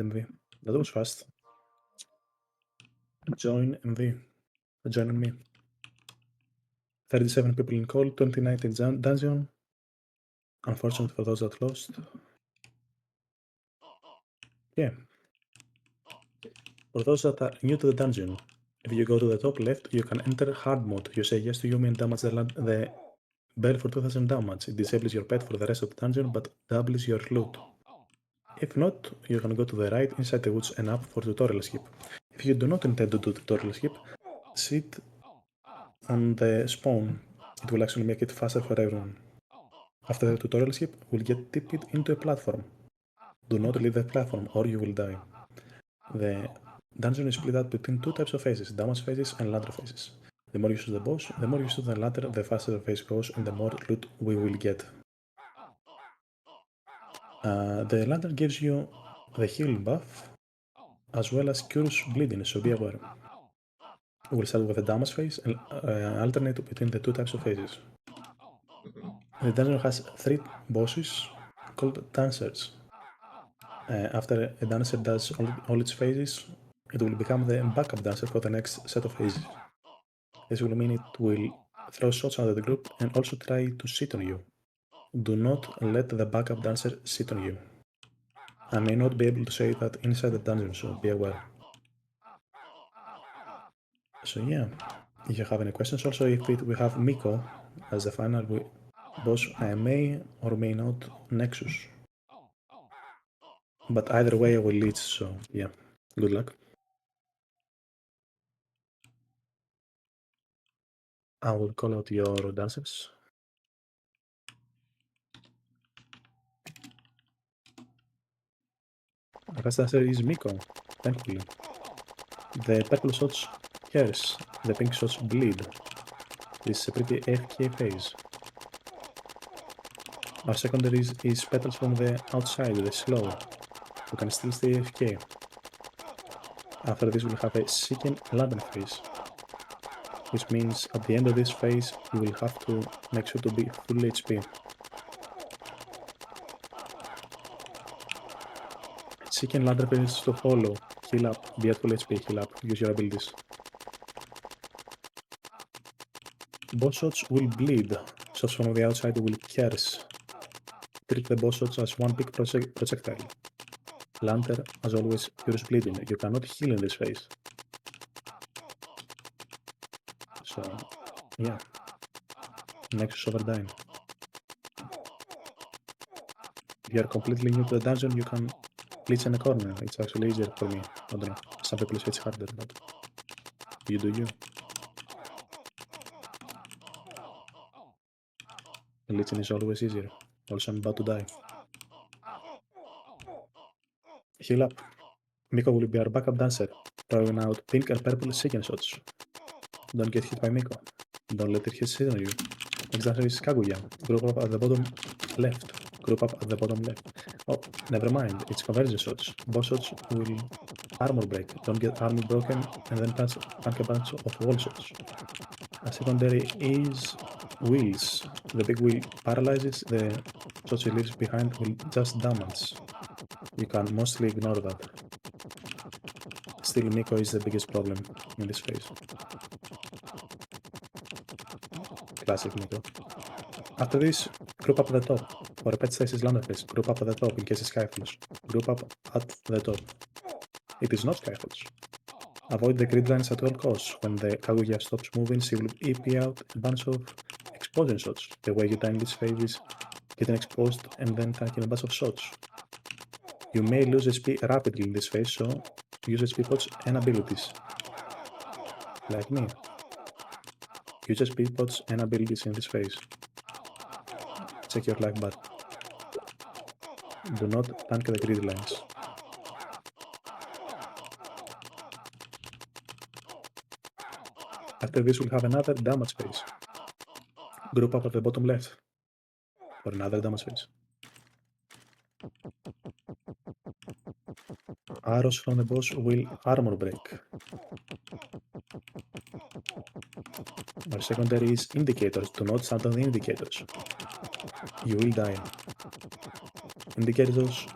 MV. That was fast. Join MV. Join me. 37 people in call, 29 in dungeon. Unfortunate for those that lost. Yeah. For those that are new to the dungeon, if you go to the top left, you can enter hard mode. You say yes to Yumi and damage the bell for 2000 damage. It disables your pet for the rest of the dungeon, but doubles your loot. If not, you can go to the right inside the woods and up for tutorial skip. If you do not intend to do tutorial skip, sit on the spawn. It will actually make it faster for everyone. After the tutorial skip, we'll get tipped into a platform. Do not leave the platform or you will die. The dungeon is split up between two types of phases, damage phases and ladder phases. The more you shoot the boss, the more you shoot the ladder, the faster the phase goes and the more loot we will get. The ladder gives you the healing buff as well as cures bleeding, so be aware. We'll start with the damage phase and alternate between the two types of phases. The dungeon has 3 bosses called dancers. After a dancer does all its phases, it will become the backup dancer for the next set of phases. This will mean it will throw shots at the group and also try to sit on you. Do not let the backup dancer sit on you. I may not be able to say that inside the dungeon, so be aware. So yeah, if you have any questions, also if we have Miko as the final boss, I may or may not Nexus. But either way I will lead, so yeah, good luck. I will call out your dancers. The first dancer is Miko, thankfully. The purple shots curse, the pink shots bleed. This is a pretty AFK phase. Our secondary is petals from the outside, the slow. You can still stay AFK. After this we'll have a second ladder phase, which means at the end of this phase you will have to make sure to be full HP. Second ladder phase to follow, heal up, be at full HP, heal up, use your abilities. Boss shots will bleed, shots from the outside will curse. Treat the boss shots as one big projectile. Lantern, as always, cures bleeding. You cannot heal in this phase. So, yeah. Nexus over dying. If you are completely new to the dungeon, you can glitch in a corner. It's actually easier for me. I don't know. Some people say it's harder, but you do you. Glitching is always easier. Also, I'm about to die. Heal up. Miko will be our backup dancer, throwing out pink and purple second shots. Don't get hit by Miko. Don't let it hit on you. Next dancer is Kaguya. Group up at the bottom left. Group up at the bottom left. Oh, never mind. It's conversion shots. Boss shots will armor break. Don't get armor broken and then punch a bunch of wall shots. A secondary is wheels. The big wheel paralyzes. The shots it leaves behind will just damage. You can mostly ignore that. Still, Miko is the biggest problem in this phase. Classic Miko. After this, group up at the top. For a pet stasis lander phase, group up at the top in case it's Skyfalls. Group up at the top. It is not Skyfalls. Avoid the grid lines at all costs. When the Kaguya stops moving, she will EP out a bunch of explosion shots. The way you die in this phase is getting exposed and then taking a bunch of shots. You may lose HP rapidly in this phase, so use HP pots and abilities. Like me. Use HP pots and abilities in this phase. Check your life bar. Do not tank the grid lines. After this we'll have another damage phase. Group up at the bottom left for another damage phase. Arrows from the boss will armor break. Our secondary is indicators. Do not stand on the indicators. You will die. Indicators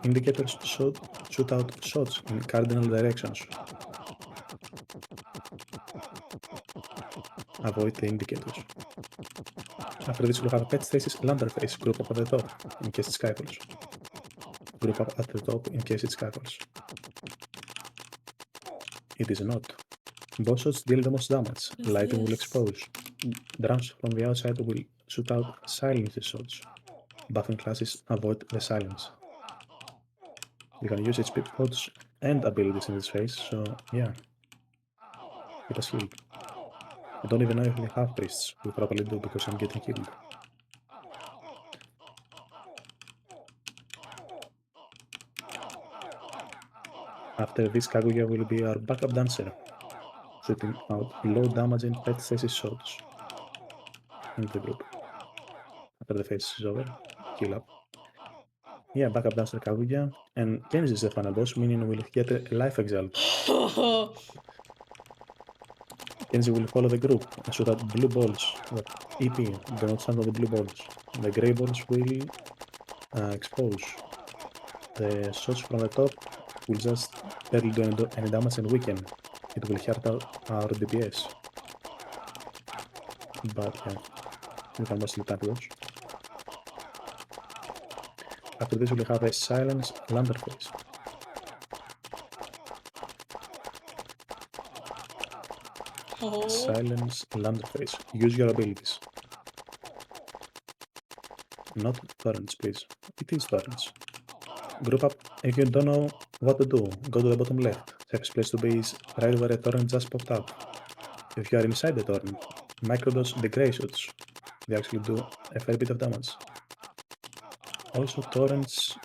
shoot out shots in cardinal directions. Avoid the indicators. After this, we'll have a pet stasis lander phase. Group up at the top in case it skyfalls. Group up at the top in case it skyfalls. It is not. Boss shots deal the most damage. Lighting will expose. Drums from the outside will shoot out silenced shots. Buffing classes avoid the silence. You can use HP pods and abilities in this phase, so yeah. Keep us healed. I don't even know if we have priests. We probably do because I'm getting healed. After this, Kaguya will be our backup dancer, shooting out low damaging pet stasis shots in the group. After the phase is over, heal up. Yeah, backup dancer Kaguya, and Kenji is the final boss, meaning we'll get a life exalt. Kenji will follow the group and shoot out blue balls. But EP, do not stand on the blue balls. The grey balls will expose. The shots from the top will just barely do any damage and weaken. It will hurt our DPS. But yeah, we can mostly tank those. After this, we'll have a silence lander phase. Silence lander phase. Use your abilities. Not torrents, please. It is torrents. Group up. If you don't know what to do, go to the bottom left. Safest place to be is right where a torrent just popped up. If you are inside the torrent, microdose the grey shots. They actually do a fair bit of damage. Also, torrents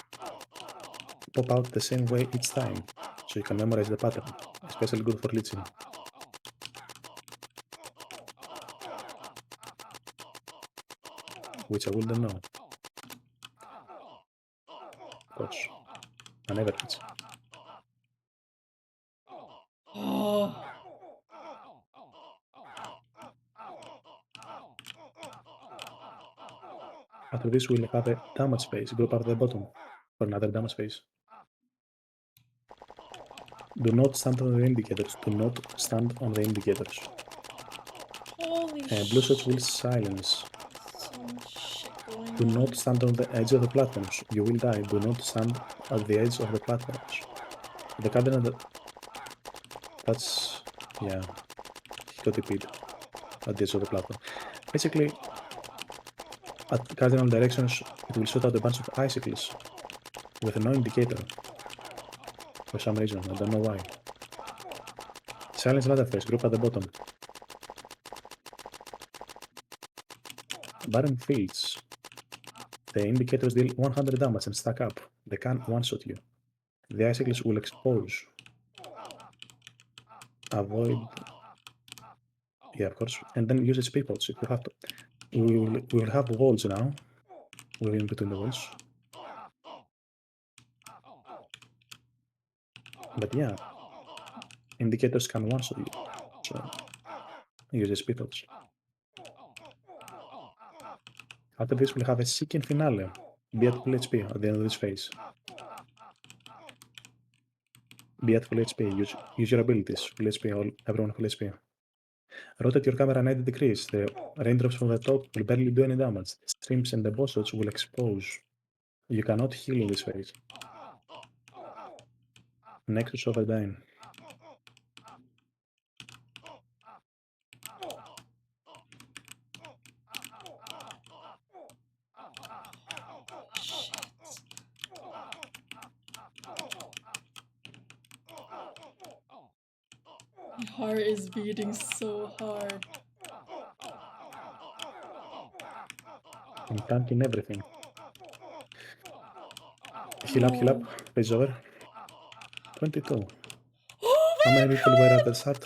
pop out the same way each time, so you can memorize the pattern, especially good for leeching. Which I wouldn't know. Of course. I never leech. After this, we'll have a damage phase. Group up at the bottom for another damage phase. Do not stand on the indicators. Do not stand on the indicators. Holy Blue shots shit. will silence. So much shit going Do on. not stand on the edge of the platforms. You will die. Do not stand at the edge of the platforms. The cardinal that's yeah. He got TP'd at the edge of the platform. Basically, at cardinal directions, it will shoot out a bunch of icicles with no indicator. For some reason, I don't know why. Silence ladder phase, group at the bottom. Barren fields. The indicators deal 100 damage and stack up. They can one-shot you. The icicles will expose. Avoid. Yeah, of course. And then use HP pods if you have to. We will have walls now. We're in between the walls. But yeah, indicators can one-shot you. So use HP pods. After this, we'll have a Seeking finale. Be at full HP at the end of this phase. Be at full HP. Use your abilities. Full HP. Everyone full HP. Rotate your camera 90 degrees. The raindrops from the top will barely do any damage. The streams and the boss shots will expose. You cannot heal in this phase. Nexus of Dying. My heart is beating so hard. I'm tanking everything. Heal up, heal up. Phase over. 22. How many people were at the start?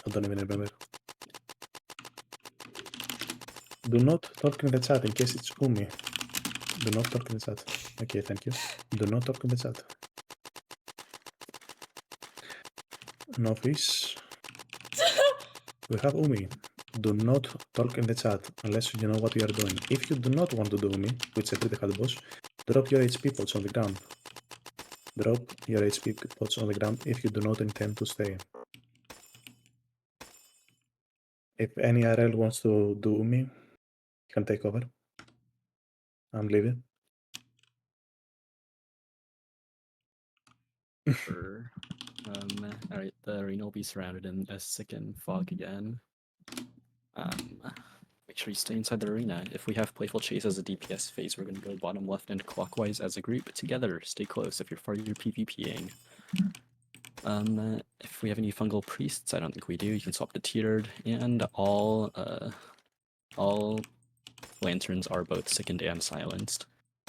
I don't even remember. Do not talk in the chat in case it's Umi. Do not talk in the chat. Okay, thank you. Do not talk in the chat. Novice. We have Umi. Do not talk in the chat unless you know what you are doing. If you do not want to do Umi, which is a pretty hard boss, drop your HP pods on the ground. Drop your HP pots on the ground if you do not intend to stay. If any RL wants to do me, you can take over. I'm leaving. Sure. Alright, the arena will be surrounded in a second fog again. Make sure you stay inside the arena. If we have Playful Chase as a DPS phase, we're going to go bottom left and clockwise as a group together. Stay close if you're far, you're PvPing. If we have any fungal priests, I don't think we do. You can swap to tiered, and all lanterns are both sickened and silenced.